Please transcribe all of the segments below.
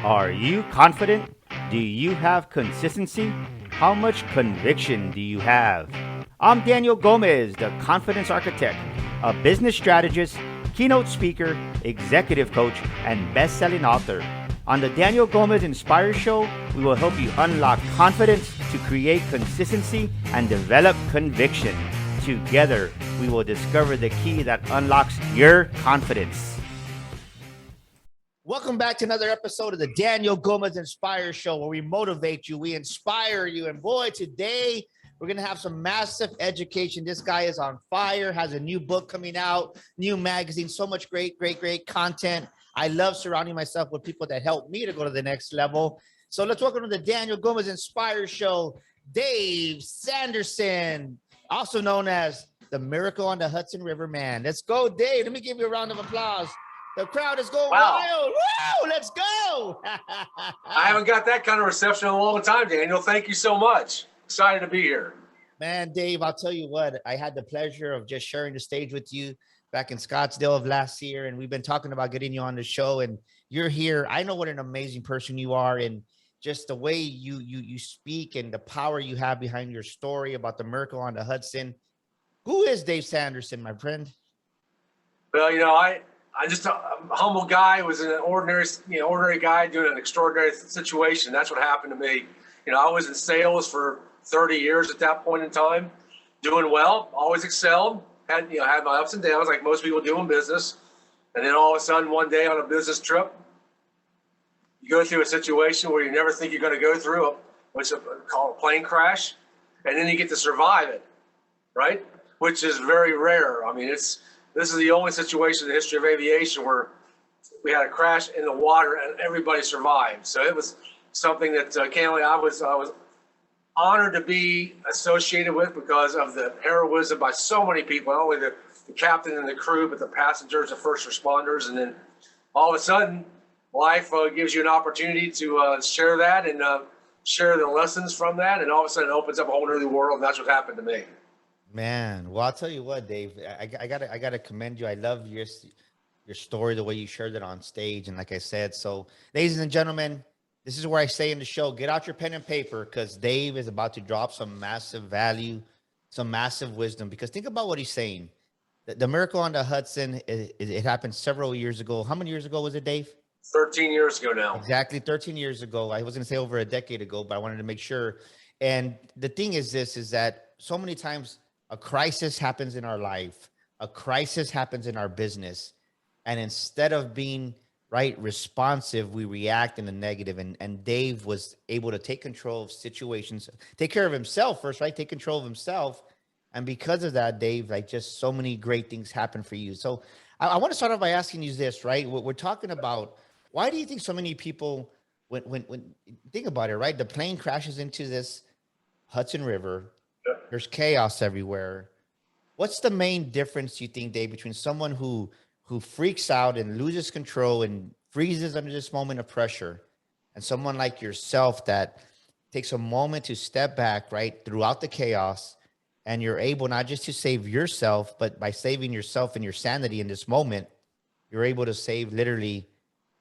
Are you confident? Do you have consistency? How much conviction do you have? I'm Daniel Gomez, the Confidence Architect, a business strategist, keynote speaker, executive coach, and best selling author. On the Daniel Gomez Inspire Show, we will help you unlock confidence to create consistency and develop conviction. Together, we will discover the key that unlocks your confidence. Welcome back to another episode of the Daniel Gomez Inspire Show, where we motivate you, we inspire you. And boy, today we're going to have some massive education. This guy is on fire, has a new book coming out, new magazine, so much great content. I love surrounding myself with people that help me to go to the next level. So let's welcome to the Daniel Gomez Inspire Show, Dave Sanderson, also known as the Miracle on the Hudson River Man. Let's go, Dave. Let me give you a round of applause. The crowd is going wild. Woo, let's go. I haven't got that kind of reception in a long time, Daniel. Thank you so much. Excited to be here. Man, Dave, I'll tell you what, I had the pleasure of just sharing the stage with you back in Scottsdale of last year. And we've been talking about getting you on the show, and you're here. I know what an amazing person you are, and just the way you speak and the power you have behind your story about the Miracle on the Hudson. Who is Dave Sanderson, my friend? Well, I just a humble guy, was an ordinary guy doing an extraordinary situation. That's what happened to me. I was in sales for 30 years at that point in time, doing well, always excelled, had my ups and downs like most people do in business. And then all of a sudden one day on a business trip, you go through a situation where you never think you're going to go through, which is called a plane crash, and then you get to survive it, right? Which is very rare. I mean, this is the only situation in the history of aviation where we had a crash in the water and everybody survived. So it was something that I was honored to be associated with because of the heroism by so many people, not only the captain and the crew, but the passengers, the first responders. And then all of a sudden, life gives you an opportunity to share that and share the lessons from that. And all of a sudden it opens up a whole new world. And that's what happened to me. Man, well, I'll tell you what, Dave, I gotta commend you. I love your story, the way you shared it on stage. And like I said, so ladies and gentlemen, this is where I say in the show, get out your pen and paper, because Dave is about to drop some massive value, some massive wisdom. Because think about what he's saying. The Miracle on the Hudson, it happened several years ago. How many years ago was it, Dave? 13 years ago now. Exactly, 13 years ago. I was going to say over a decade ago, but I wanted to make sure. And the thing is that so many times a crisis happens in our life, a crisis happens in our business, and instead of being responsive, we react in the negative. And Dave was able to take control of situations, take care of himself first, right? Take control of himself. And because of that, Dave, just so many great things happen for you. So I want to start off by asking you this, right? We're talking about, why do you think so many people, when think about it, right? The plane crashes into this Hudson River. There's chaos everywhere. What's the main difference, you think, Dave, between someone who freaks out and loses control and freezes under this moment of pressure, and someone like yourself that takes a moment to step back, right, throughout the chaos, and you're able not just to save yourself, but by saving yourself and your sanity in this moment, you're able to save literally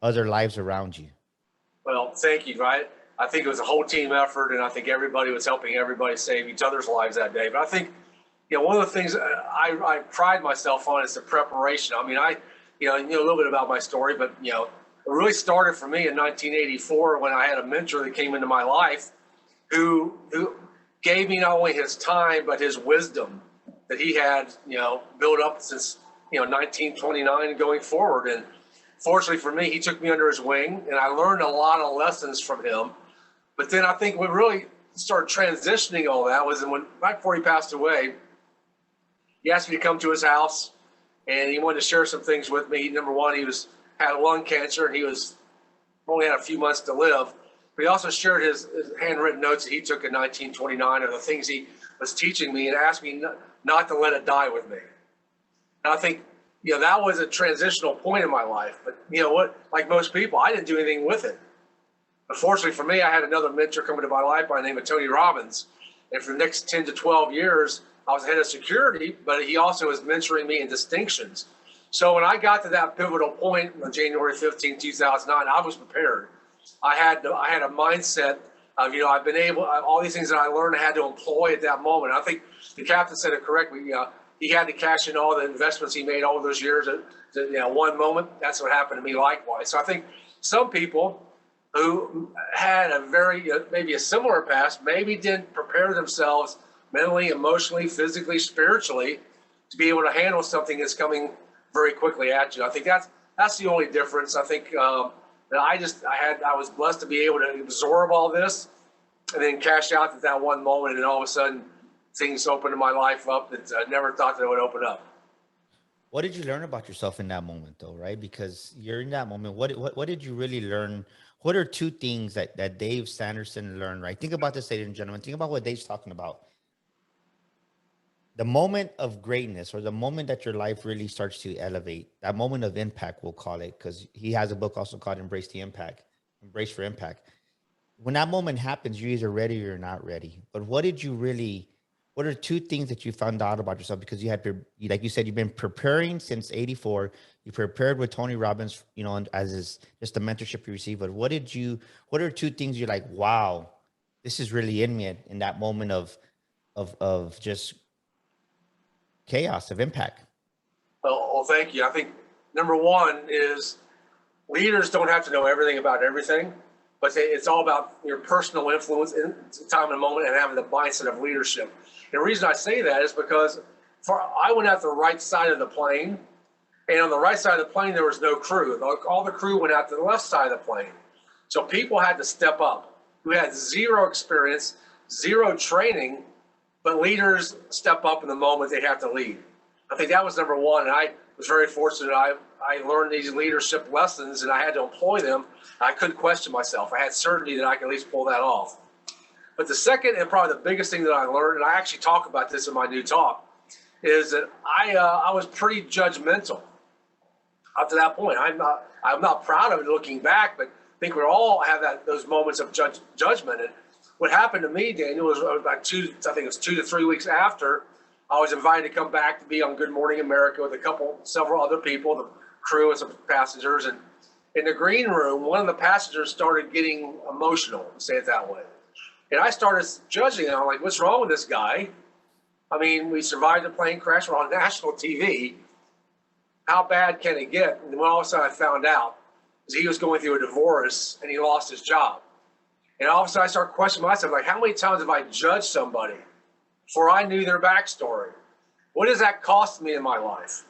other lives around you? Well, thank you, right? I think it was a whole team effort, and I think everybody was helping everybody save each other's lives that day. But I think, one of the things I pride myself on is the preparation. I mean, you know a little bit about my story, but, it really started for me in 1984 when I had a mentor that came into my life who gave me not only his time, but his wisdom that he had, built up since, 1929 going forward. And fortunately for me, he took me under his wing, and I learned a lot of lessons from him. But then I think what really started transitioning all that was right before he passed away, he asked me to come to his house, and he wanted to share some things with me. Number one, he had lung cancer, and he only had a few months to live. But he also shared his handwritten notes that he took in 1929 of the things he was teaching me, and asked me not to let it die with me. And I think, that was a transitional point in my life. But you know what? Like most people, I didn't do anything with it. Unfortunately for me, I had another mentor come into my life by the name of Tony Robbins. And for the next 10 to 12 years, I was head of security, but he also was mentoring me in distinctions. So when I got to that pivotal point on January 15, 2009, I was prepared. I had a mindset of, I've been able, all these things that I learned, I had to employ at that moment. I think the captain said it correctly. He had to cash in all the investments he made all those years at one moment. That's what happened to me likewise. So I think some people who had a very, maybe a similar past, maybe didn't prepare themselves mentally, emotionally, physically, spiritually to be able to handle something that's coming very quickly at you. I think that's the only difference. I think that I was blessed to be able to absorb all this and then cash out at that one moment, and all of a sudden things opened my life up that I never thought that it would open up. What did you learn about yourself in that moment, though, right? Because you're in that moment. What did you really learn? What are two things that Dave Sanderson learned, right? Think about this, ladies and gentlemen. Think about what Dave's talking about. The moment of greatness, or the moment that your life really starts to elevate, that moment of impact, we'll call it, because he has a book also called Embrace for Impact. When that moment happens, you're either ready or you're not ready. But what are two things that you found out about yourself? Because like you said, you've been preparing since 84. You prepared with Tony Robbins, as just the mentorship you received. But what are two things you're like, wow, this is really in me in that moment of just chaos, of impact? Well, thank you. I think number one is leaders don't have to know everything about everything, but it's all about your personal influence in time and moment and having the mindset of leadership. And the reason I say that is because I went out the right side of the plane, and on the right side of the plane, there was no crew. All the crew went out to the left side of the plane. So people had to step up who had zero experience, zero training, but leaders step up in the moment they have to lead. I think that was number one. And I was very fortunate. I learned these leadership lessons and I had to employ them. I couldn't question myself. I had certainty that I could at least pull that off. But the second and probably the biggest thing that I learned, and I actually talk about this in my new talk, is that I was pretty judgmental up to that point. I'm not proud of it looking back, but I think we all have those moments of judgment. And what happened to me, Daniel, was about 2 to 3 weeks after I was invited to come back to be on Good Morning America with several other people, the crew and some passengers. And in the green room, one of the passengers started getting emotional, to say it that way. And I started judging him. I'm like, what's wrong with this guy? I mean, we survived a plane crash. We're on national TV. How bad can it get? And then all of a sudden I found out is he was going through a divorce and he lost his job. And all of a sudden I started questioning myself, like, how many times have I judged somebody before I knew their backstory? What does that cost me in my life?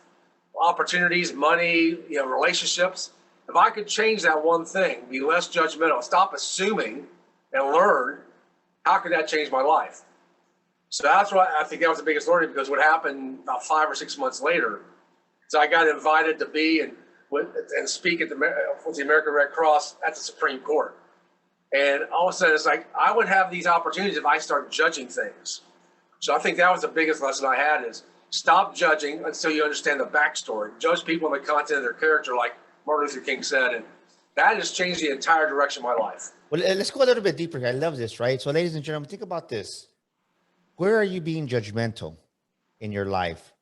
Opportunities, money, relationships. If I could change that one thing, be less judgmental, stop assuming and learn, how could that change my life? So that's what I think that was the biggest learning, because what happened about 5 or 6 months later is I got invited to be and speak at the American Red Cross at the Supreme Court. And all of a sudden, it's like I would have these opportunities if I start judging things. So I think that was the biggest lesson I had, is stop judging until you understand the backstory. Judge people on the content of their character, like Martin Luther King said. And that has changed the entire direction of my life. Well, let's go a little bit deeper. I love this, right? So ladies and gentlemen, think about this. Where are you being judgmental in your life?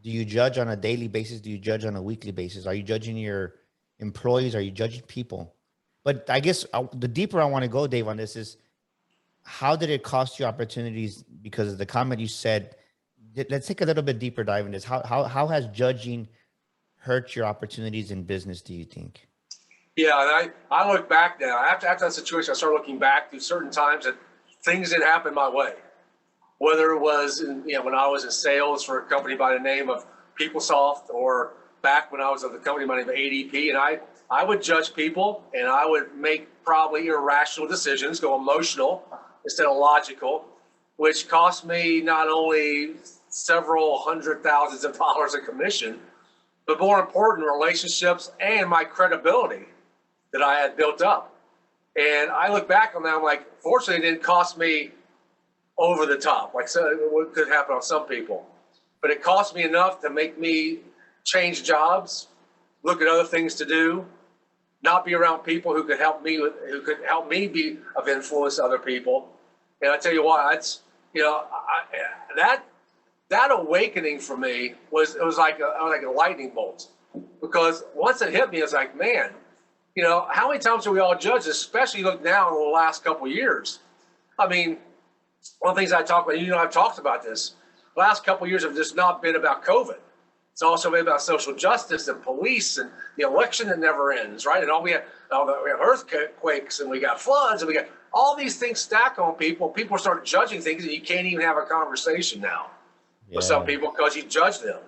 Do you judge on a daily basis? Do you judge on a weekly basis? Are you judging your employees? Are you judging people? But I guess the deeper I want to go, Dave, on this is, how did it cost you opportunities? Because of the comment you said, let's take a little bit deeper dive in this. How has judging hurt your opportunities in business, do you think? Yeah, and I look back now. After that situation, I started looking back through certain times that things didn't happen my way. Whether it was when I was in sales for a company by the name of PeopleSoft, or back when I was at the company by the name of ADP, and I would judge people, and I would make probably irrational decisions, go emotional instead of logical, which cost me not only several hundred thousands of dollars in commission, but more important, relationships and my credibility that I had built up. And I look back on that, I'm like, fortunately, it didn't cost me over the top, like what could happen on some people. But it cost me enough to make me change jobs, look at other things to do, not be around people who could help me be of influence to other people. And I tell you what, it's that awakening for me was like a lightning bolt, because once it hit me, it's like, man, You know, how many times do we all judge, especially look now in the last couple of years? I mean, one of the things I talk about, you know, I've talked about this. The last couple of years have just not been about COVID. It's also been about social justice and police and the election that never ends, right? And we have earthquakes and we got floods and we got all these things stack on people. People start judging things and you can't even have a conversation now with some people because you judge them.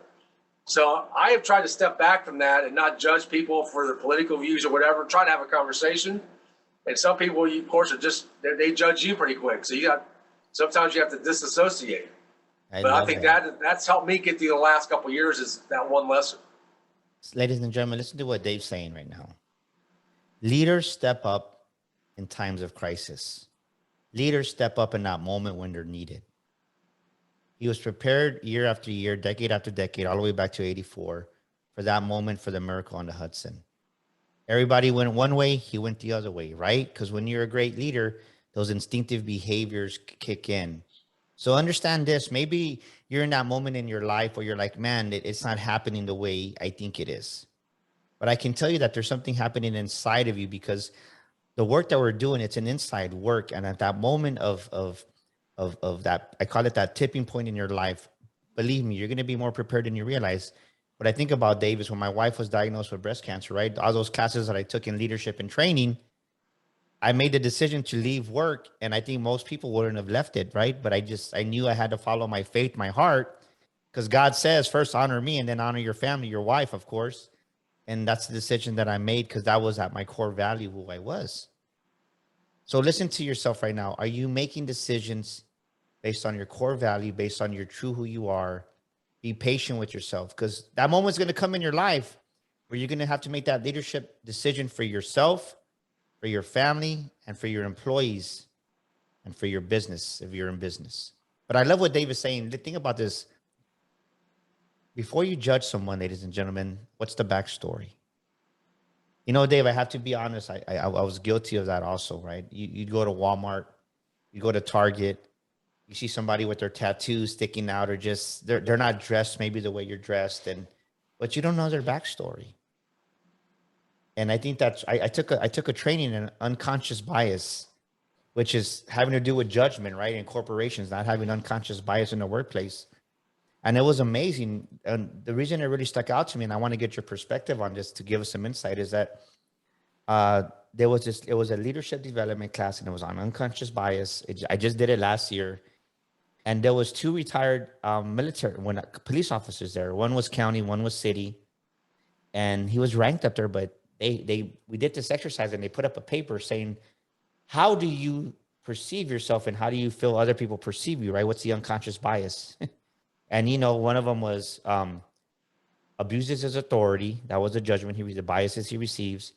So I have tried to step back from that and not judge people for their political views or whatever. Try to have a conversation. And some people, of course, are just they judge you pretty quick. So sometimes you have to disassociate. But I think that's helped me get through the last couple of years is that one lesson. Ladies and gentlemen, listen to what Dave's saying right now. Leaders step up in times of crisis. Leaders step up in that moment when they're needed. He was prepared year after year, decade after decade, all the way back to 84 for that moment, for the miracle on the Hudson. Everybody went one way, he went the other way, right? Because when you're a great leader, those instinctive behaviors kick in. So understand this. Maybe you're in that moment in your life where you're like, man, it's not happening the way I think it is. But I can tell you that there's something happening inside of you, because the work that we're doing, it's an inside work. And at that moment of that, I call it that tipping point in your life, believe me, you're going to be more prepared than you realize. What I think about, Dave, is when my wife was diagnosed with breast cancer, right? All those classes that I took in leadership and training, I made the decision to leave work, and I think most people wouldn't have left it, right? But I knew I had to follow my faith, my heart, because God says first honor me and then honor your family, your wife, of course. And that's the decision that I made, because that was at my core value, who I was. So listen to yourself right now. Are you making decisions based on your core value, based on your true who you are? Be patient with yourself, because that moment's going to come in your life where you're going to have to make that leadership decision for yourself, for your family, and for your employees, and for your business, if you're in business. But I love what Dave is saying. Think about this. Before you judge someone, ladies and gentlemen, what's the backstory? You know, Dave, I have to be honest. I was guilty of that also, right? You go to Walmart, you go to Target, you see somebody with their tattoos sticking out, or just they're not dressed maybe the way you're dressed, but you don't know their backstory. And I think that's I took a training in unconscious bias, which is having to do with judgment, right? In corporations, not having unconscious bias in the workplace. And it was amazing. And the reason it really stuck out to me, and I want to get your perspective on this to give us some insight, is that it was a leadership development class, and it was on unconscious bias. I just did it last year. And there was two retired police officers there. One was county, one was city. And he was ranked up there, but we did this exercise, and they put up a paper saying, how do you perceive yourself and how do you feel other people perceive you, right? What's the unconscious bias? And, you know, one of them was abuses his authority. That was a judgment. The biases he receives.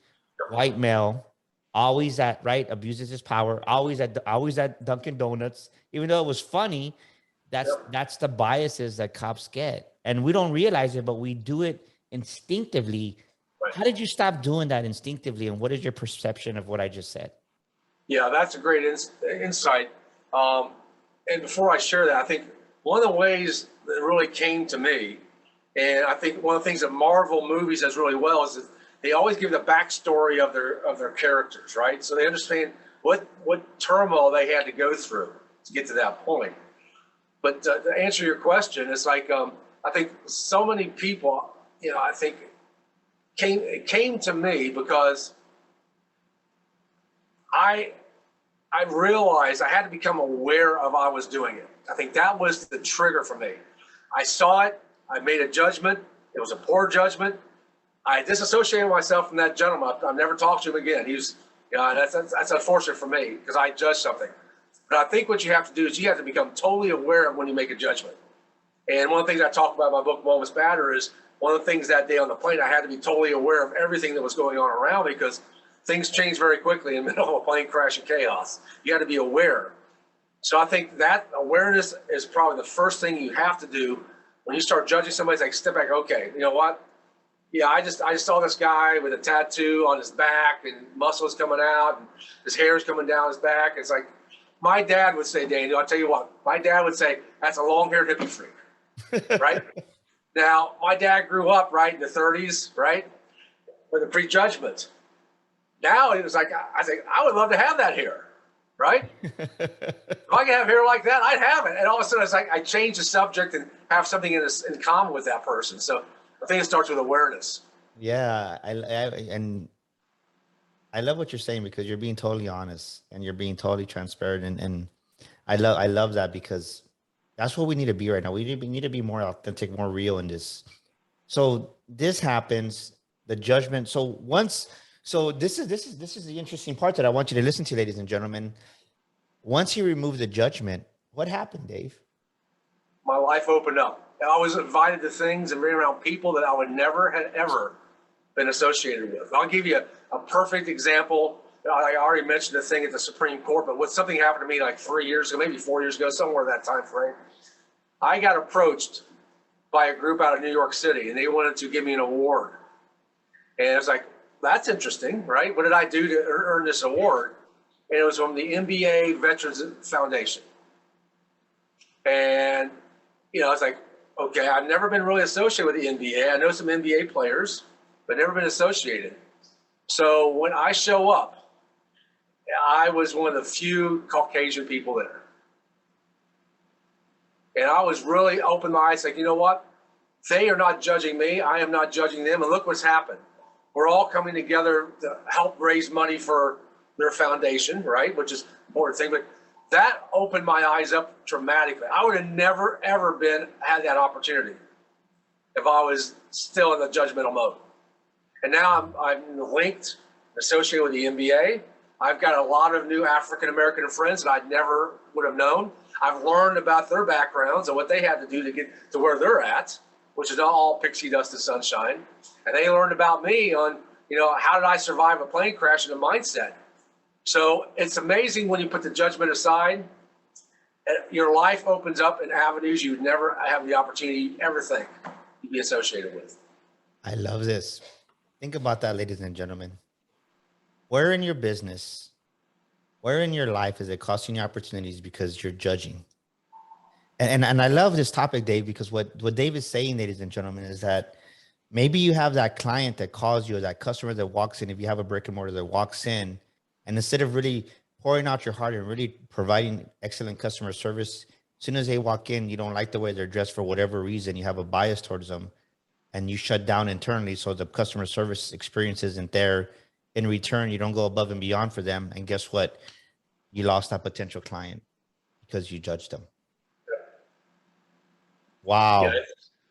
White male, always at, right? Abuses his power. Always at Dunkin' Donuts. Even though it was funny, that's the biases that cops get. And we don't realize it, but we do it instinctively. Right. How did you stop doing that instinctively? And what is your perception of what I just said? Yeah, that's a great insight. And before I share that, I think one of the ways that really came to me, and I think one of the things that Marvel movies does really well, is that they always give the backstory of their characters, right? So they understand what turmoil they had to go through to get to that point. But to answer your question, it's like I think so many people, you know, I think it came to me because I realized I had to become aware of I was doing it. I think that was the trigger for me. I saw it. I made a judgment. It was a poor judgment. I disassociated myself from that gentleman. I've never talked to him again. That's unfortunate for me because I judged something. But I think what you have to do is you have to become totally aware of when you make a judgment. And one of the things I talk about in my book, Moments Matter, is one of the things that day on the plane, I had to be totally aware of everything that was going on around me because things change very quickly in the middle of a plane crash and chaos. You got to be aware. So I think that awareness is probably the first thing you have to do when you start judging somebody. It's like, step back. Okay, you know what? Yeah, I just saw this guy with a tattoo on his back and muscles coming out and his hair's coming down his back. It's like, my dad would say, Daniel, I'll tell you what, my dad would say, that's a long-haired hippie freak, right? Now, my dad grew up, right, in the 30s, right, with a prejudgment. Now it was like, I think I would love to have that hair, right? If I could have hair like that, I'd have it. And all of a sudden, it's like I change the subject and have something in common with that person. So I think it starts with awareness. Yeah, and I love what you're saying because you're being totally honest and you're being totally transparent, and I love that because that's what we need to be right now. We need to be more authentic, more real in this. So this happens, the judgment. So this is the interesting part that I want you to listen to, ladies and gentlemen. Once you remove the judgment, what happened, Dave? My life opened up. I was invited to things and being around people that I would never had ever been associated with. I'll give you a perfect example. I already mentioned the thing at the Supreme Court, but something happened to me like 3 years ago, maybe 4 years ago, somewhere in that time frame. I got approached by a group out of New York City, and they wanted to give me an award. And I was like, that's interesting, right? What did I do to earn this award? And it was from the NBA Veterans Foundation. And, I was like, okay, I've never been really associated with the NBA. I know some NBA players, but never been associated. So when I show up, I was one of the few Caucasian people there. And I was really open my eyes, like, you know what? They are not judging me. I am not judging them. And look what's happened. We're all coming together to help raise money for their foundation, right? Which is an important thing. But that opened my eyes up dramatically. I would have never, ever had that opportunity if I was still in the judgmental mode. And now I'm linked, associated with the NBA. I've got a lot of new African-American friends that I never would have known. I've learned about their backgrounds and what they had to do to get to where they're at, which is not all pixie dust and sunshine. And they learned about me on, how did I survive a plane crash and a mindset. So it's amazing when you put the judgment aside, your life opens up in avenues you would never have the opportunity ever think you'd be associated with. I love this. Think about that, ladies and gentlemen. Where in your business, where in your life is it costing you opportunities because you're judging? And I love this topic, Dave, because what Dave is saying, ladies and gentlemen, is that maybe you have that client that calls you, or that customer that walks in, if you have a brick and mortar that walks in, and instead of really pouring out your heart and really providing excellent customer service, as soon as they walk in, you don't like the way they're dressed for whatever reason, you have a bias towards them, and you shut down internally. So the customer service experience isn't there. In return, you don't go above and beyond for them. And guess what? You lost that potential client because you judged them. Wow. Yeah,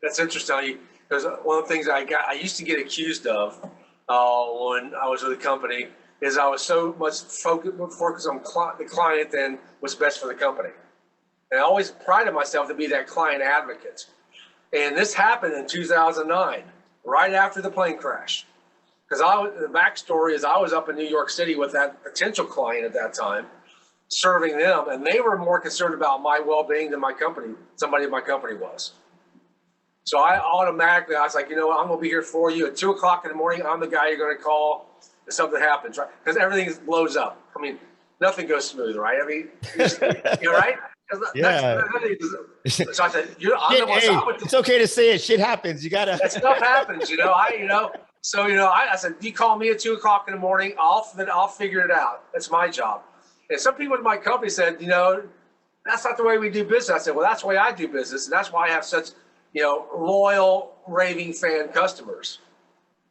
that's interesting. Because one of the things I used to get accused of when I was with the company is I was so much focused on the client than what's best for the company. And I always prided myself to be that client advocate. And this happened in 2009, right after the plane crash. Because the backstory is I was up in New York City with that potential client at that time, serving them, and they were more concerned about my well-being than somebody in my company was. So I was like, I'm going to be here for you at 2 o'clock in the morning. I'm the guy you're going to call if something happens, right? Because everything blows up. I mean, nothing goes smooth, right? I mean, you're right. Yeah. So I said, it's okay to say it. Shit happens. You gotta. That stuff happens, So I said, you call me at 2 o'clock in the morning. I'll figure it out. That's my job. And some people in my company said, that's not the way we do business. I said, well, that's the way I do business, and that's why I have such, loyal, raving fan customers.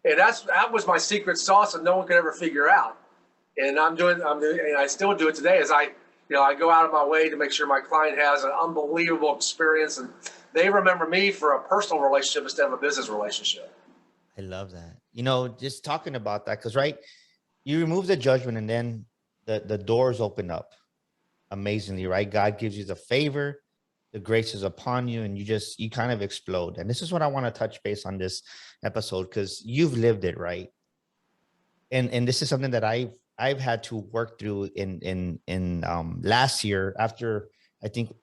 And that was my secret sauce that no one could ever figure out. And I still do it today. As I go out of my way to make sure my client has an unbelievable experience, and they remember me for a personal relationship instead of a business relationship. I love that. Just talking about that, because you remove the judgment, and then the doors open up amazingly, right? God gives you the favor, the grace is upon you, and you kind of explode. And this is what I want to touch base on this episode, because you've lived it, right? And this is something that I've had to work through in last year. After, I think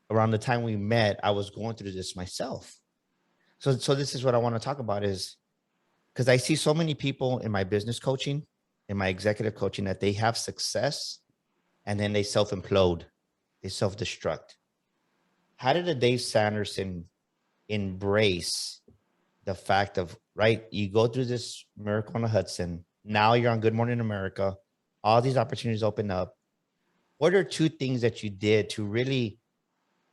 around the time we met, I was going through this myself. So this is what I want to talk about, is because I see so many people in my business coaching, in my executive coaching, that they have success and then they self-implode, they self-destruct. How did a Dave Sanderson embrace the fact of, right, you go through this miracle on the Hudson, Now you're on Good Morning America. All these opportunities open up. What are two things that you did to really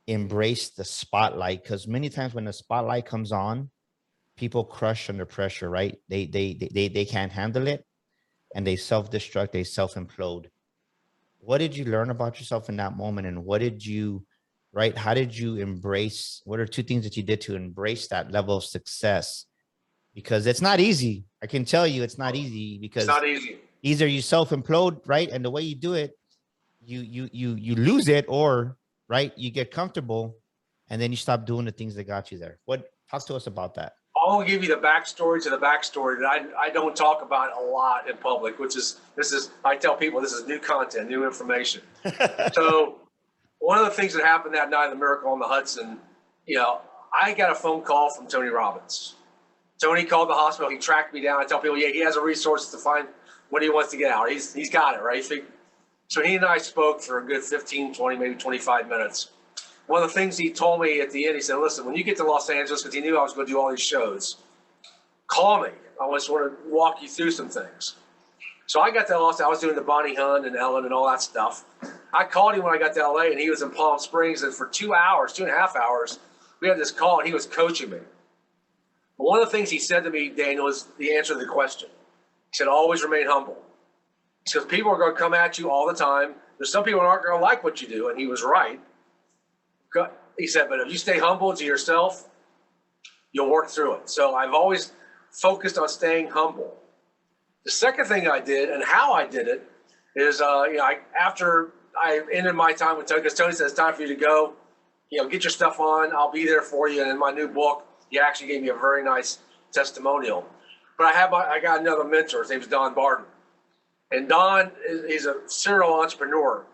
embrace the spotlight? Because many times when the spotlight comes on, people crush under pressure, right? They can't handle it, and they self-destruct, they self-implode. What did you learn about yourself in that moment, and what did you, right? How did you embrace? What are two things that you did to embrace that level of success? Because it's not easy. I can tell you, it's not easy, It's because not easy. either you self-implode, right, and the way you do it, you lose it, or right, you get comfortable, and then you stop doing the things that got you there. What? Talk to us about that. I'll give you the backstory to the backstory that I don't talk about a lot in public, which is, I tell people this is new content, new information. So one of the things that happened that night, the Miracle on the Hudson, I got a phone call from Tony Robbins. Tony called the hospital. He tracked me down. I tell people, yeah, he has the resources to find when he wants to get out. He's got it, right? So he and I spoke for a good 15, 20, maybe 25 minutes. One of the things he told me at the end, he said, listen, when you get to Los Angeles, because he knew I was going to do all these shows, call me. I just want to walk you through some things. So I got to Los Angeles. I was doing the Bonnie Hunt and Ellen and all that stuff. I called him when I got to LA, and he was in Palm Springs, and for 2 hours, 2.5 hours, we had this call, and he was coaching me. But one of the things he said to me, Daniel, is the answer to the question. He said, always remain humble. Because people are going to come at you all the time. There's some people who aren't going to like what you do, and he was right. He said, but if you stay humble to yourself, you'll work through it. So I've always focused on staying humble. The second thing I did, and how I did it, is after I ended my time with Tony, because Tony said it's time for you to go, get your stuff on. I'll be there for you. And in my new book, he actually gave me a very nice testimonial. But I got another mentor. His name is Don Barton. And Don, he's a serial entrepreneur.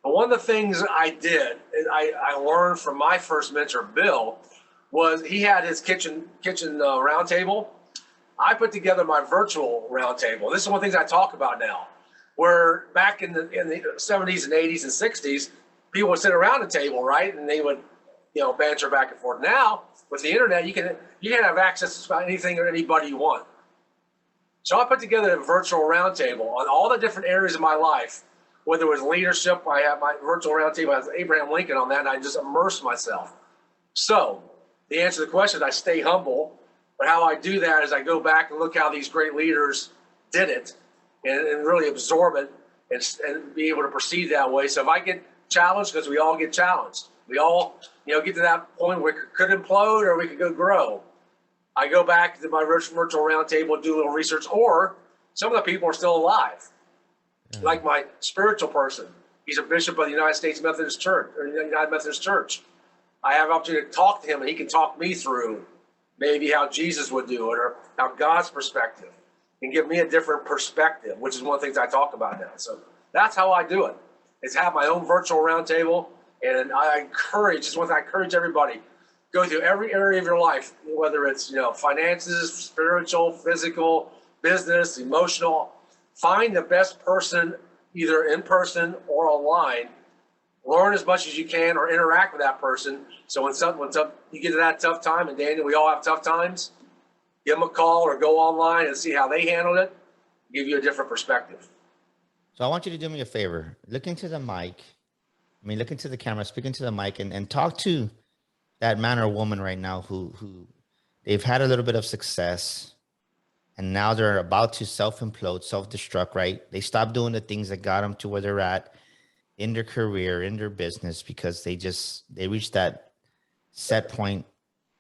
But one of the things I did, I learned from my first mentor, Bill, was he had his kitchen round table. I put together my virtual round table. This is one of the things I talk about now, where back in the 70s and 80s and 60s, people would sit around the table, right? And they would, banter back and forth. Now, with the internet, you can have access to anything or anybody you want. So I put together a virtual roundtable on all the different areas of my life, whether it was leadership. I have my virtual roundtable has Abraham Lincoln on that, and I just immerse myself. So the answer to the question is I stay humble, but how I do that is I go back and look how these great leaders did it and really absorb it and be able to proceed that way. So if I get challenged, because we all get challenged, we all get to that point where we could implode or we could go grow. I go back to my virtual roundtable, do a little research, or some of the people are still alive. Like my spiritual person. He's a bishop of the United States Methodist Church, or the United Methodist Church. I have an opportunity to talk to him, and he can talk me through maybe how Jesus would do it or how God's perspective, and give me a different perspective, which is one of the things I talk about now. So that's how I do it, is have my own virtual roundtable. And I encourage everybody, go through every area of your life, whether it's, finances, spiritual, physical, business, emotional. Find the best person, either in person or online. Learn as much as you can or interact with that person. So when you get to that tough time, and Daniel, we all have tough times, give them a call or go online and see how they handled it, give you a different perspective. So I want you to do me a favor. Look into the mic. Look into the camera, speak into the mic, and talk to that man or woman right now who they've had a little bit of success, and now they're about to self-implode, self-destruct, right? They stopped doing the things that got them to where they're at in their career, in their business, because they reached that set point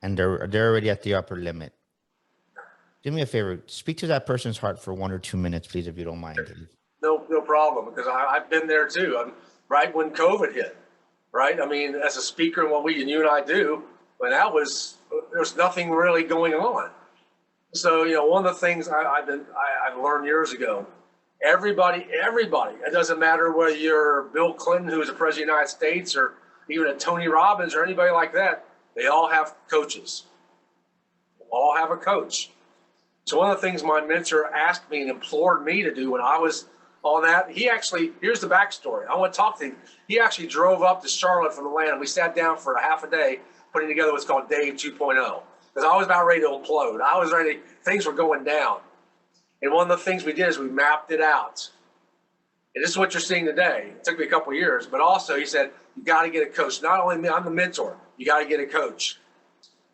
and they're already at the upper limit. Do me a favor, speak to that person's heart for 1 or 2 minutes, please, if you don't mind. No problem, because I've been there too. Right when COVID hit, right? As a speaker and what you and I do, when there's nothing really going on. So, one of the things I've learned years ago, everybody, it doesn't matter whether you're Bill Clinton, who was the president of the United States, or even a Tony Robbins or anybody like that, they all have coaches. All have a coach. So one of the things my mentor asked me and implored me to do when I was on that, here's the backstory. I want to talk to him. He actually drove up to Charlotte from Atlanta. We sat down for a half a day putting together what's called Dave 2.0, because I was about ready to implode. Things were going down. And one of the things we did is we mapped it out. And this is what you're seeing today. It took me a couple of years, but also he said, you got to get a coach. Not only me, I'm the mentor. You got to get a coach.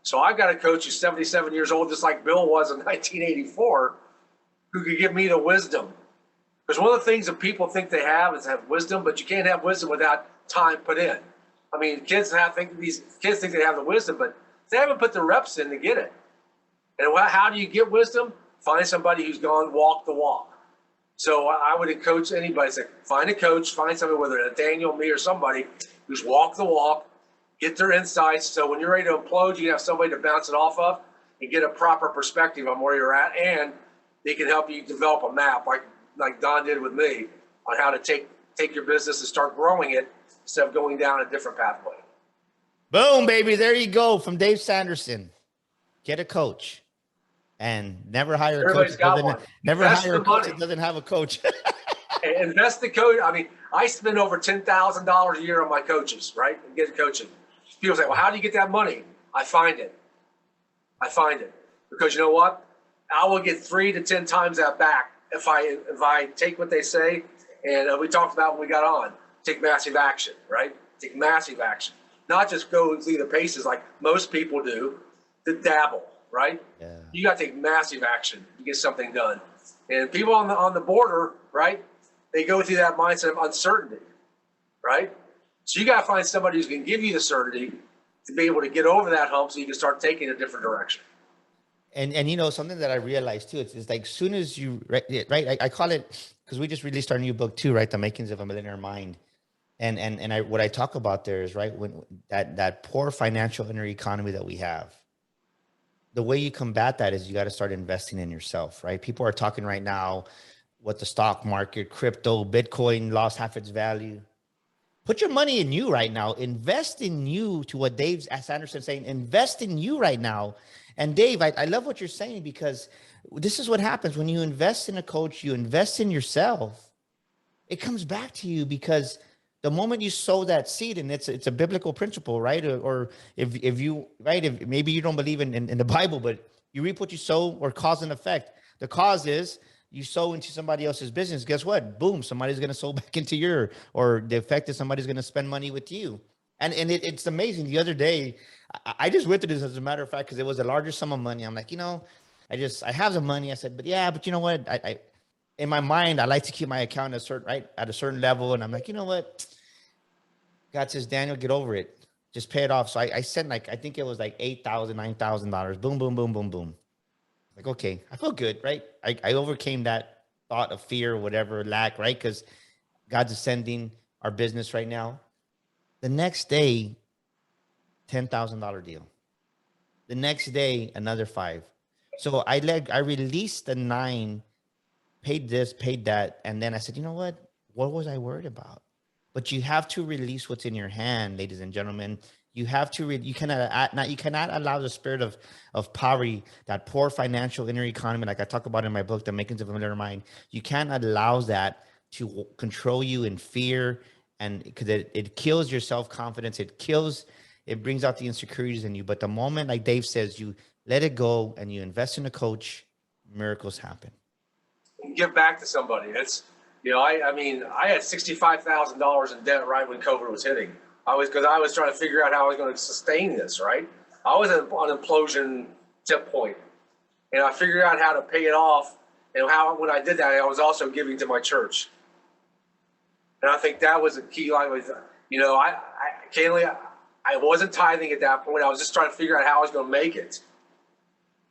So I've got a coach who's 77 years old, just like Bill was in 1984, who could give me the wisdom. Because one of the things that people think they have is have wisdom, but you can't have wisdom without time put in. I mean, these kids think they have the wisdom, but they haven't put the reps in to get it. And how do you get wisdom? Find somebody who's gone walk the walk. So I would encourage anybody, say, find a coach, find somebody, whether it's Daniel, me, or somebody who's walked the walk, get their insights. So when you're ready to implode, you have somebody to bounce it off of and get a proper perspective on where you're at. And they can help you develop a map like Don did with me on how to take your business and start growing it instead of going down a different pathway. Boom, baby. There you go. From Dave Sanderson. Get a coach. And never hire a coach. Never hire a coach that doesn't have a coach. Invest the coach. I mean, I spend over $10,000 a year on my coaches, right? And get coaching. People say, well, how do you get that money? I find it. Because you know what? I will get 3 to 10 times that back if I take what they say. And we talked about when we got on, take massive action, right? Take massive action. Not just go through the paces like most people do, to dabble. Right? Yeah. You got to take massive action to get something done. And people on the border, right? They go through that mindset of uncertainty, right? So you got to find somebody who's going to give you the certainty to be able to get over that hump so you can start taking a different direction. And you know, something that I realized too, it's like soon as you, right? I call it, because we just released our new book too, right? The Makings of a Millionaire Mind. And what I talk about there is, right, when that poor financial inner economy that we have, the way you combat that is you got to start investing in yourself, right? People are talking right now what the stock market, crypto, Bitcoin lost half its value. Put your money in you right now. Invest in you, to what Dave Sanderson is saying. Invest in you right now. And Dave, I love what you're saying, because this is what happens when you invest in a coach, you invest in yourself. It comes back to you, because the moment you sow that seed, and it's a biblical principle, right? Or if maybe you don't believe in the Bible, but you reap what you sow, or cause and effect. The cause is you sow into somebody else's business. Guess what? Boom, somebody's going to sow back into or the effect is somebody's going to spend money with you. And it's amazing. The other day, I just went through this, as a matter of fact, because it was a larger sum of money. I'm like, I have the money. I said, but you know what? I in my mind, I like to keep my account at a certain level. And I'm like, you know what? God says, Daniel, get over it. Just pay it off. So I sent I think it was like $8,000, $9,000. Boom, boom, boom, boom, boom. Like, okay, I feel good, right? I overcame that thought of fear, whatever, lack, right? Because God's ascending our business right now. The next day, $10,000 deal. The next day, another 5. So I released the 9, paid this, paid that. And then I said, you know what was I worried about? But you have to release what's in your hand, ladies and gentlemen. You have to you cannot allow the spirit of poverty, that poor financial inner economy, like I talk about in my book, The Makings of a Millionaire Mind. You can't allow that to control you in fear, and because it kills your self-confidence. It brings out the insecurities in you. But the moment, like Dave says, you let it go and you invest in a coach, miracles happen. And give back to somebody. It's, I mean, I had $65,000 in debt right when COVID was hitting. Because I was trying to figure out how I was going to sustain this, right? I was on an implosion tip point, and I figured out how to pay it off. And when I did that, I was also giving to my church. And I think that was a key line. I wasn't tithing at that point. I was just trying to figure out how I was going to make it.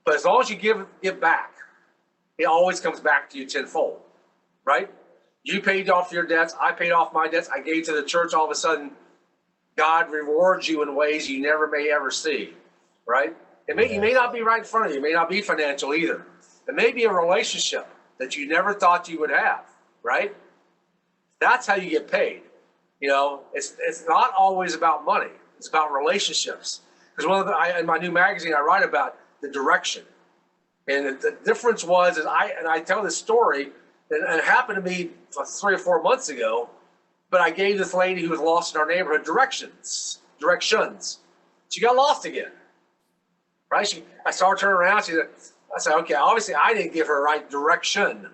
But as long as you give back, it always comes back to you tenfold, right? You paid off your debts. I paid off my debts. I gave to the church. All of a sudden, God rewards you in ways you never may ever see, right? You may not be right in front of you. It may not be financial either. It may be a relationship that you never thought you would have, right? That's how you get paid. It's not always about money. It's about relationships. Because in my new magazine, I write about the direction. And the difference was, I tell this story, and it happened to me 3 or 4 months ago. But I gave this lady who was lost in our neighborhood directions. She got lost again, right? I saw her turn around. She said, I said, okay, obviously I didn't give her right direction,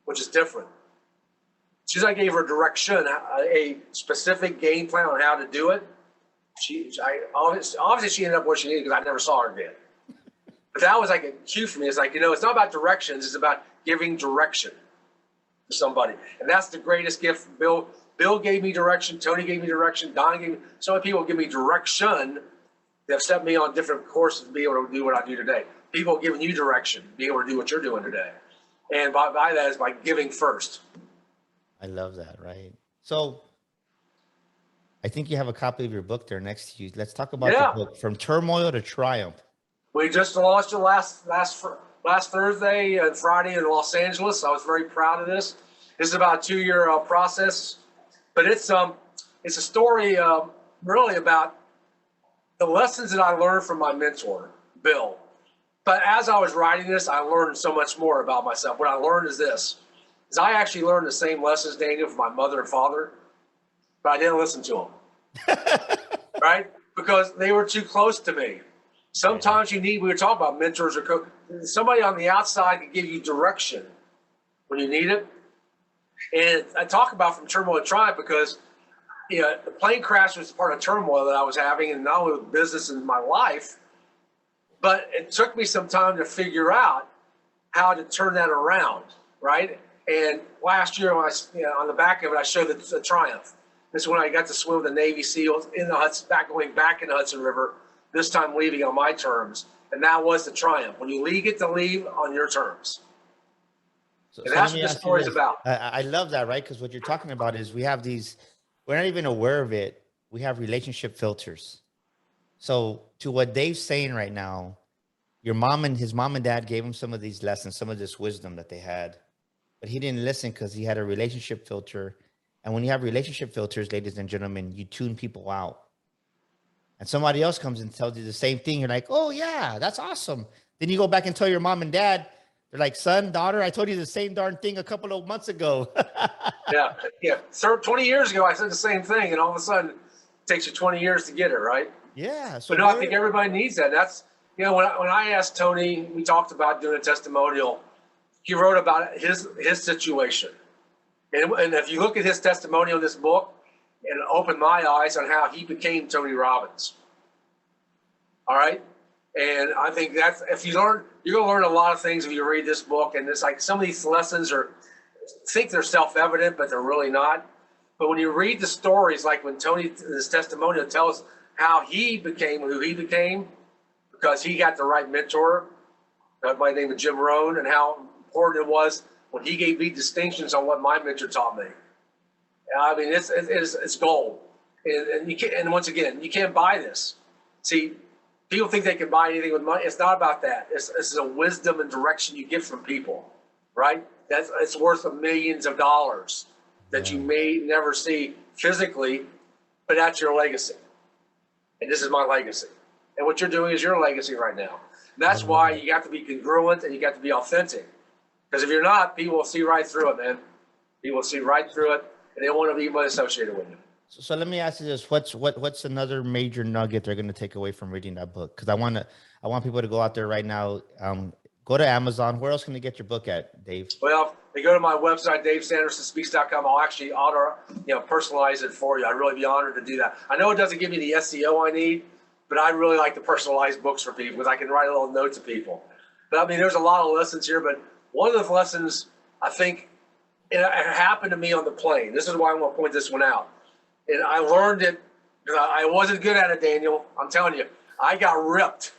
which is different. As soon as I gave her direction, a specific game plan on how to do it, obviously she ended up where she needed because I never saw her again. But that was like a cue for me. It's like, it's not about directions. It's about giving direction to somebody. And that's the greatest gift. Bill gave me direction. Tony gave me direction. Don gave me, so many people give me direction. They've set me on different courses to be able to do what I do today. People giving you direction, be able to do what you're doing today. And by that is by giving first. I love that, right? So I think you have a copy of your book there next to you. Let's talk about the book, From Turmoil to Triumph. We just launched it last Thursday and Friday in Los Angeles. I was very proud of this. This is about a 2-year process, but it's a story really about the lessons that I learned from my mentor, Bill. But as I was writing this, I learned so much more about myself. What I learned is this, is I actually learned the same lessons, Daniel, from my mother and father, but I didn't listen to them, right? Because they were too close to me. Sometimes we were talking about mentors or somebody on the outside can give you direction when you need it. And I talk about From Turmoil to Triumph because, the plane crash was part of turmoil that I was having, and not only with business and my life, but it took me some time to figure out how to turn that around, right? And last year, when on the back of it, I showed the Triumph. This is when I got to swim with the Navy SEALs in the Hudson, going back in the Hudson River, this time leaving on my terms. And that was the Triumph. When you get to leave on your terms. And that's what the story is about. I love that, right? Because what you're talking about is we're not even aware of it. We have relationship filters. So to what Dave's saying right now, his mom and dad gave him some of these lessons, some of this wisdom that they had, but he didn't listen because he had a relationship filter. And when you have relationship filters, ladies and gentlemen, you tune people out. And somebody else comes and tells you the same thing. You're like, oh yeah, that's awesome. Then you go back and tell your mom and dad, they're like, son, daughter, I told you the same darn thing a couple of months ago. Yeah. Sir, 20 years ago, I said the same thing. And all of a sudden it takes you 20 years to get it, right? Yeah. So I think everybody needs that. That's, when I asked Tony, we talked about doing a testimonial. He wrote about his situation. And if you look at his testimonial in this book, it opened my eyes on how he became Tony Robbins. All right? And I think that's, if you learn, you're going to learn a lot of things if you read this book. And it's like some of these lessons think they're self-evident, but they're really not. But when you read the stories, like when Tony, his testimonial tells how he became who he became, because he got the right mentor by the name of Jim Rohn, and how important it was when he gave me distinctions on what my mentor taught me. I mean, it's gold. And you can't, and once again, you can't buy this. See, people think they can buy anything with money. It's not about that. It's a wisdom and direction you get from people, right? It's worth millions of dollars that you may never see physically, but that's your legacy. And this is my legacy. And what you're doing is your legacy right now. And that's why you got to be congruent and you got to be authentic. Because if you're not, people will see right through it, man. People will see right through it, and they want to be associated with you. So let me ask you this: what's another major nugget they're going to take away from reading that book? Because I want people to go out there right now. Go to Amazon. Where else can they get your book at, Dave? Well, they go to my website, DaveSandersonSpeaks.com. I'll actually personalize it for you. I'd really be honored to do that. I know it doesn't give me the SEO I need, but I really like to personalize books for people because I can write a little note to people. But I mean, there's a lot of lessons here, but one of the lessons I think it happened to me on the plane. This is why I want to point this one out. And I learned it because I wasn't good at it, Daniel. I'm telling you, I got ripped.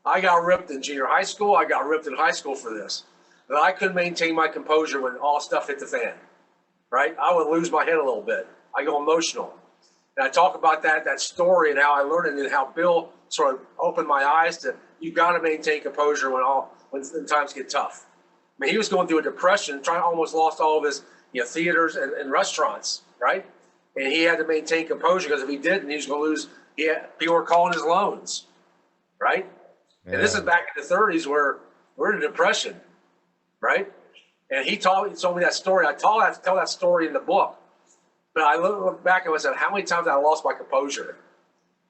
I got ripped in junior high school. I got ripped in high school for this. But I couldn't maintain my composure when all stuff hit the fan, right? I would lose my head a little bit. I go emotional. And I talk about that story and how I learned it and how Bill sort of opened my eyes to, you got to maintain composure when times get tough. I mean, he was going through a depression, almost lost all of his theaters and restaurants, right? And he had to maintain composure because if he didn't, he was going to lose. People were calling his loans, right? Yeah. And this is back in the 30s where we're in a depression, right? And he told me that story. I tell that story in the book. But I look back and I said, how many times I lost my composure?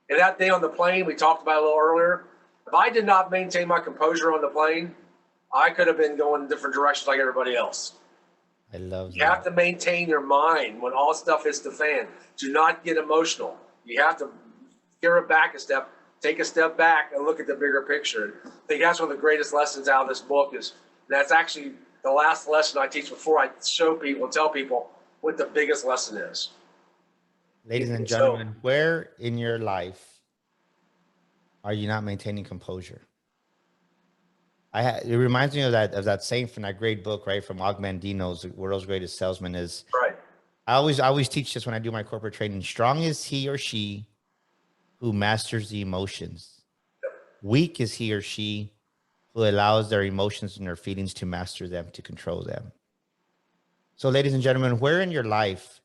And that day on the plane, we talked about it a little earlier. If I did not maintain my composure on the plane, I could have been going in different directions like everybody else. I love You have that. to maintain your mind when all stuff hits the fan. Do not get emotional. You have to gear it back a step, take a step back and look at the bigger picture. I think that's one of the greatest lessons out of this book is that's actually the last lesson I teach before I show people and tell people what the biggest lesson is. Ladies and So, gentlemen, where in your life are you not maintaining composure? It reminds me of that saying from that great book, right? From Og Mandino's The World's Greatest Salesman is right. I always teach this when I do my corporate training. Strong is he or she who masters the emotions. Weak is he or she who allows their emotions and their feelings to master them, to control them. So, ladies and gentlemen, where in your life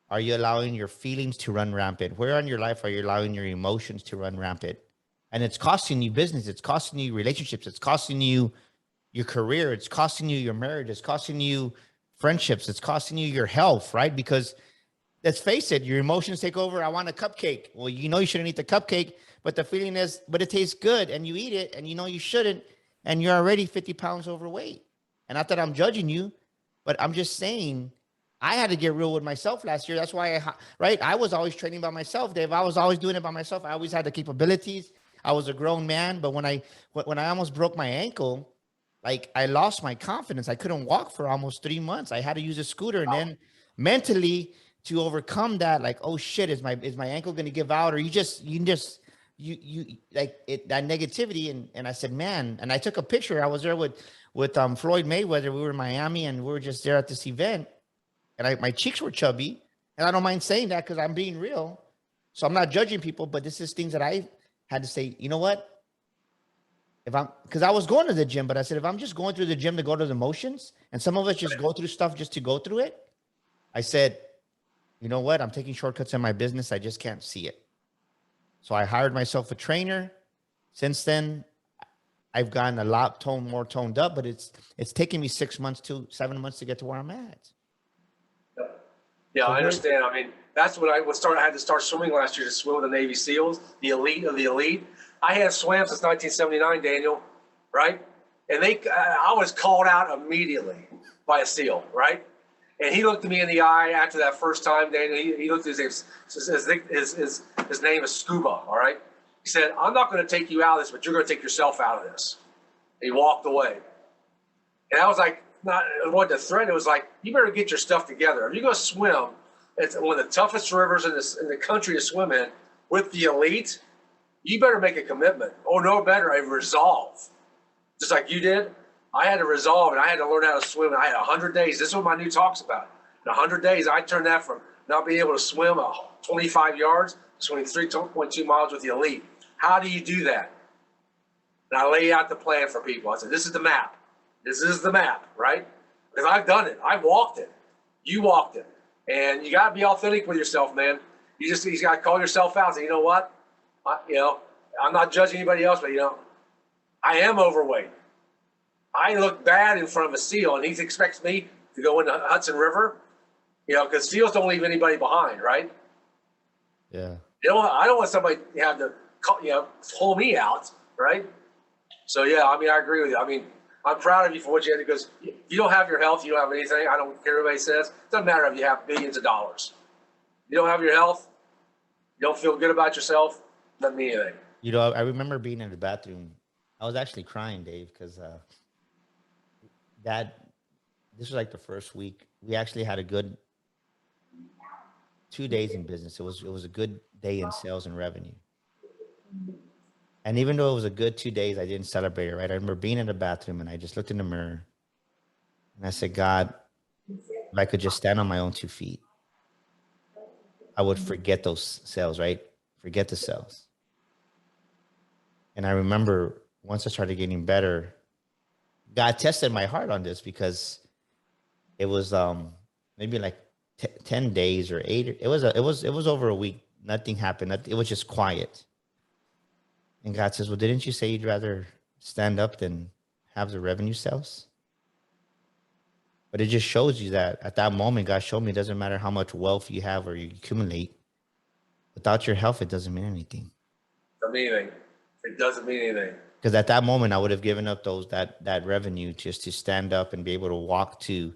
are you allowing your feelings to run rampant? Where in your life are you allowing your emotions to run rampant? And it's costing you business. It's costing you relationships. It's costing you your career. It's costing you your marriage. It's costing you friendships. It's costing you your health, right? Because let's face it, your emotions take over. I want a cupcake. Well, you know you shouldn't eat the cupcake, but the feeling is, but it tastes good and you eat it and you know you shouldn't, and you're already 50 pounds overweight. And not that I'm judging you, but I'm just saying I had to get real with myself last year. That's why right? I was always training by myself, Dave. I was always doing it by myself. I always had the capabilities. I was a grown man, but when I almost broke my ankle, like I lost my confidence. I couldn't walk for almost 3 months. I had to use a scooter, and then mentally to overcome that, like, oh shit, is my ankle going to give out? Or you like it, that negativity. And I said, man, and I took a picture. I was there with Floyd Mayweather. We were in Miami and we were just there at this event, and my cheeks were chubby. And I don't mind saying that because I'm being real. So I'm not judging people, but this is things that I had to say, you know what? Because I was going to the gym, but I said, if I'm just going through the gym to go to the motions, and some of us just go through stuff just to go through it, I said, you know what? I'm taking shortcuts in my business. I just can't see it. So I hired myself a trainer. Since then, I've gotten a lot more toned up, but it's taken me 6 months to 7 months to get to where I'm at. Yeah, So I understand. I mean, that's what I had to start swimming last year to swim with the Navy SEALs, the elite of the elite. I had swam since 1979, Daniel, right? And I was called out immediately by a SEAL, right? And he looked at me in the eye after that first time, Daniel. He looked at his name is Scuba, all right? He said, I'm not going to take you out of this, but you're going to take yourself out of this. And he walked away. And I was like, it wasn't a threat. It was like, you better get your stuff together. If you're going to swim, it's one of the toughest rivers in the country to swim in with the elite. You better make a commitment, or no better, a resolve. Just like you did, I had to resolve, and I had to learn how to swim. And I had 100 days. This is what my new talk's about. In 100 days, I turned that from not being able to swim 25 yards to swimming 3.2 miles with the elite. How do you do that? And I lay out the plan for people. I said, this is the map. This is the map, right? Because I've done it. I walked it. You walked it. And you got to be authentic with yourself, man. You got to call yourself out and say, you know what? I'm not judging anybody else, but, I am overweight. I look bad in front of a SEAL, and he expects me to go into Hudson River, because SEALs don't leave anybody behind, right? Yeah. I don't want somebody to have to, pull me out, right? So, yeah, I mean, I agree with you. I mean, I'm proud of you for what you did, because if you don't have your health, you don't have anything. I don't care what everybody says. It doesn't matter if you have billions of dollars. You don't have your health, you don't feel good about yourself, doesn't mean anything. I remember being in the bathroom. I was actually crying, Dave, because this was like the first week. We actually had a good 2 days in business. It was a good day in sales and revenue. And even though it was a good 2 days, I didn't celebrate it, right? I remember being in the bathroom and I just looked in the mirror and I said, God, if I could just stand on my own 2 feet, I would forget those sales, right? Forget the sales. And I remember once I started getting better, God tested my heart on this, because it was maybe like 10 days or 8. It was over a week. Nothing happened. It was just quiet. And God says, well, didn't you say you'd rather stand up than have the revenue sales? But it just shows you that at that moment, God showed me it doesn't matter how much wealth you have or you accumulate. Without your health, it doesn't mean anything. It doesn't mean anything. Because at that moment, I would have given up that revenue just to stand up and be able to walk to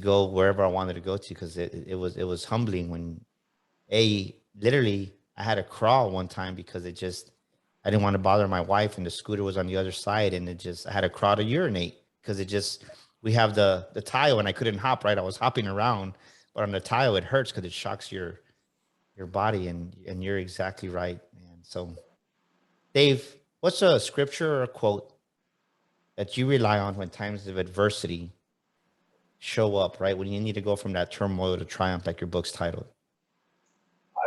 go wherever I wanted to go to. Because it was humbling when literally I had to crawl one time because I didn't want to bother my wife, and the scooter was on the other side, and I had to crawl to urinate because we have the tile, and I couldn't hop right. I was hopping around, but on the tile it hurts because it shocks your body, and you're exactly right, man. So, Dave, what's a scripture or a quote that you rely on when times of adversity show up, right? When you need to go from that turmoil to triumph, like your book's titled.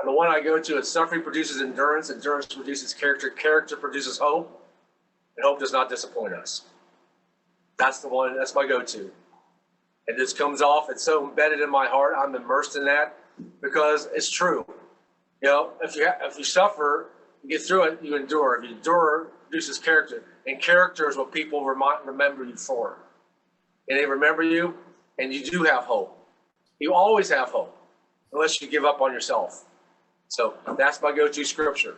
The one I go to is suffering produces endurance, endurance produces character, character produces hope, and hope does not disappoint us. That's the one, that's my go-to. And this comes off, it's so embedded in my heart, I'm immersed in that because it's true. You know, if you suffer, you get through it, you endure. If you endure, it produces character. And character is what people remember you for. And they remember you, and you do have hope. You always have hope, unless you give up on yourself. So that's my go-to scripture.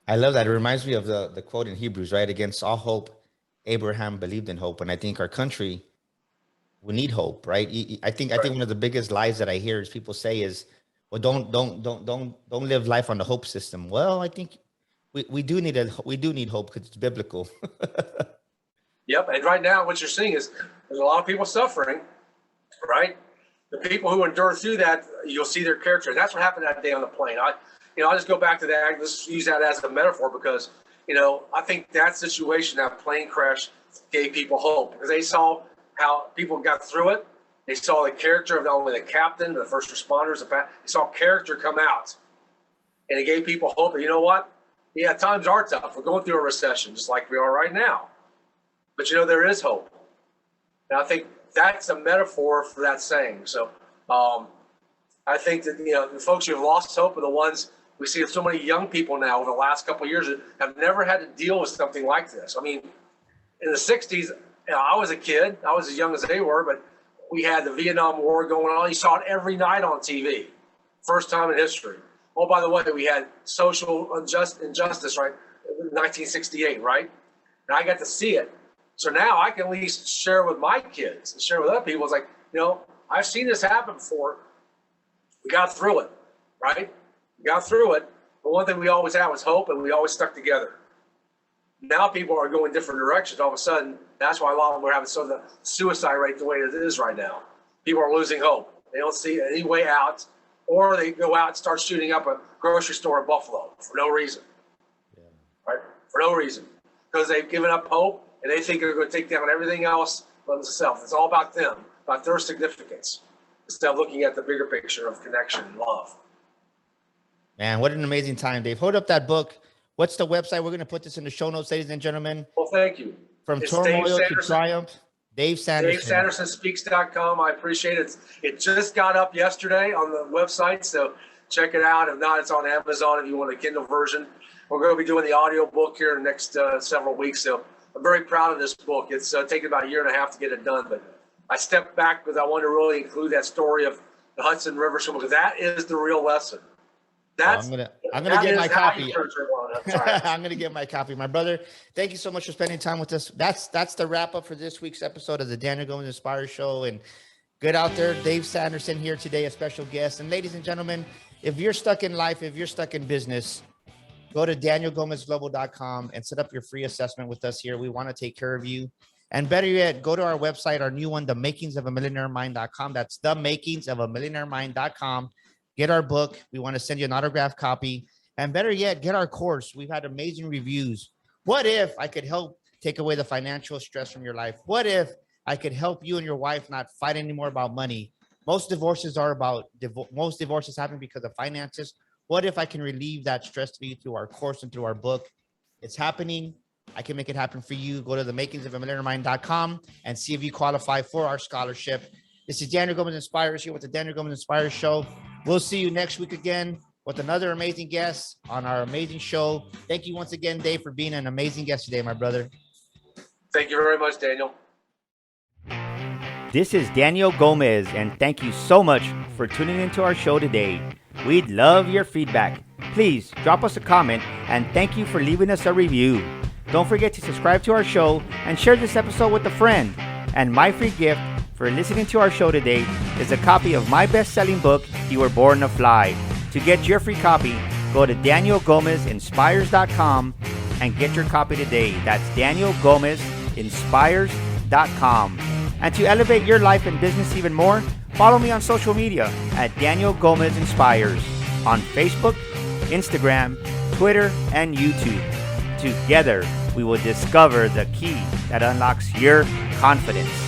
I love that. It reminds me of the quote in Hebrews, right? Against all hope, Abraham believed in hope. And I think our country, we need hope, right? I think one of the biggest lies that I hear is people say is, well, don't live life on the hope system. Well, I think we do need hope because it's biblical. Yep. And right now, what you're seeing is there's a lot of people suffering, right? The people who endure through that, you'll see their character. And that's what happened that day on the plane. I just go back to that. Let's use that as a metaphor because, I think that situation, that plane crash, gave people hope because they saw how people got through it. They saw the character of not only the captain, the first responders, they saw character come out. And it gave people hope. And you know what? Yeah, times are tough. We're going through a recession just like we are right now. But, there is hope. And I think that's a metaphor for that saying. So I think that, the folks who have lost hope are the ones we see so many young people now over the last couple of years that have never had to deal with something like this. I mean, in the 60s, I was a kid. I was as young as they were, but we had the Vietnam War going on. You saw it every night on TV. First time in history. Oh, by the way, we had social injustice, right? In 1968, right? And I got to see it. So now I can at least share with my kids and share with other people. It's like, I've seen this happen before. We got through it, right? We got through it. But one thing we always had was hope, and we always stuck together. Now people are going different directions. All of a sudden, that's why a lot of them are having the suicide rate the way it is right now. People are losing hope. They don't see any way out, or they go out and start shooting up a grocery store in Buffalo for no reason, right? For no reason, because they've given up hope. And they think they're going to take down everything else by themselves. It's all about them, about their significance, instead of looking at the bigger picture of connection and love. Man, what an amazing time, Dave. Hold up that book. What's the website? We're going to put this in the show notes, ladies and gentlemen. Well, thank you. From Turmoil to Triumph, Dave Sanderson. DaveSandersonSpeaks.com. I appreciate it. It just got up yesterday on the website, so check it out. If not, it's on Amazon if you want a Kindle version. We're going to be doing the audio book here in the next several weeks, so I'm very proud of this book. It's taken about a year and a half to get it done, but I stepped back because I wanted to really include that story of the Hudson River Swim because that is the real lesson. I'm gonna get my copy. I'm gonna get my copy, my brother. Thank you so much for spending time with us. That's the wrap up for this week's episode of the Daniel Gomez Inspire Show. And get out there, Dave Sanderson here today, a special guest. And ladies and gentlemen, if you're stuck in life, if you're stuck in business, go to danielgomezglobal.com and set up your free assessment with us here. We want to take care of you. And better yet, go to our website, our new one, themakingsofamillionairemind.com. That's themakingsofamillionairemind.com. Get our book. We want to send you an autographed copy. And better yet, get our course. We've had amazing reviews. What if I could help take away the financial stress from your life? What if I could help you and your wife not fight anymore about money? Most divorces happen because of finances. What if I can relieve that stress for you through our course and through our book? It's happening. I can make it happen for you. Go to themakingsofamillionairemind.com and see if you qualify for our scholarship. This is Daniel Gomez Inspires here with the Daniel Gomez Inspires Show. We'll see you next week again with another amazing guest on our amazing show. Thank you once again, Dave, for being an amazing guest today, my brother. Thank you very much, Daniel. This is Daniel Gomez, and thank you so much for tuning into our show today. We'd love your feedback. Please drop us a comment, and thank you for leaving us a review. Don't forget to subscribe to our show and share this episode with a friend. And my free gift for listening to our show today is a copy of my best-selling book, You Were Born to Fly. To get your free copy, go to DanielGomezInspires.com and get your copy today. That's DanielGomezInspires.com. And to elevate your life and business even more, follow me on social media at Daniel Gomez Inspires on Facebook, Instagram, Twitter, and YouTube. Together, we will discover the key that unlocks your confidence.